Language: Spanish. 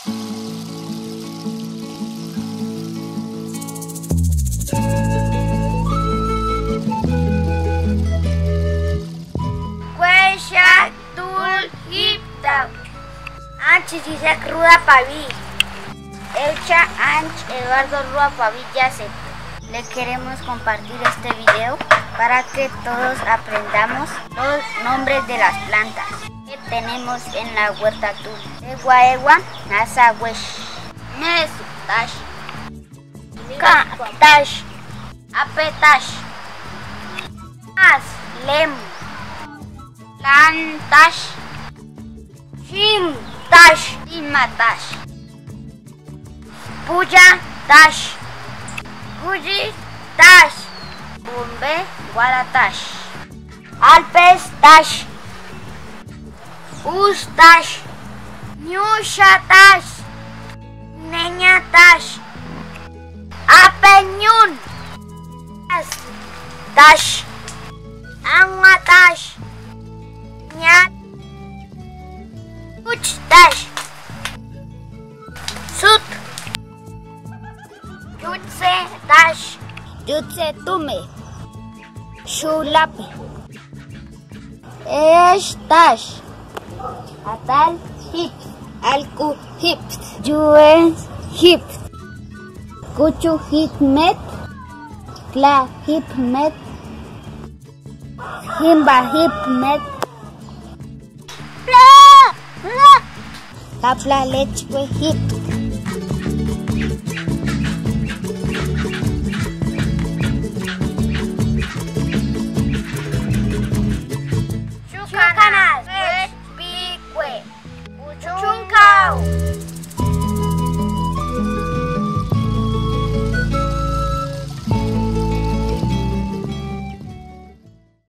Cuesha tul hipta. Anch dice Ruda Paví. Hecha Anch Eduardo Ruda Paví Yacet. Le queremos compartir este video para que todos aprendamos los nombres de las plantas que tenemos en la huerta tul. Egua, nasawesh, nesutash, katash, apetash, aslem, lantash, shimtash, imatash, puya tash, guji tash, Bumbe Guaratash, Alpes Tash, Ustash, Nyusha Tash, Neña Tash, Apeñun Tash, Angwa Tash, Nyat Uch Tash, Sut Jutse Tash, Jutse Tume, Shulap, Tash, Atal Hip, Alku Hip, Juen Hip, Kuchu Hipmet, Kla Hipmet, Himba Hipmet, Tapla Lechwe Hip.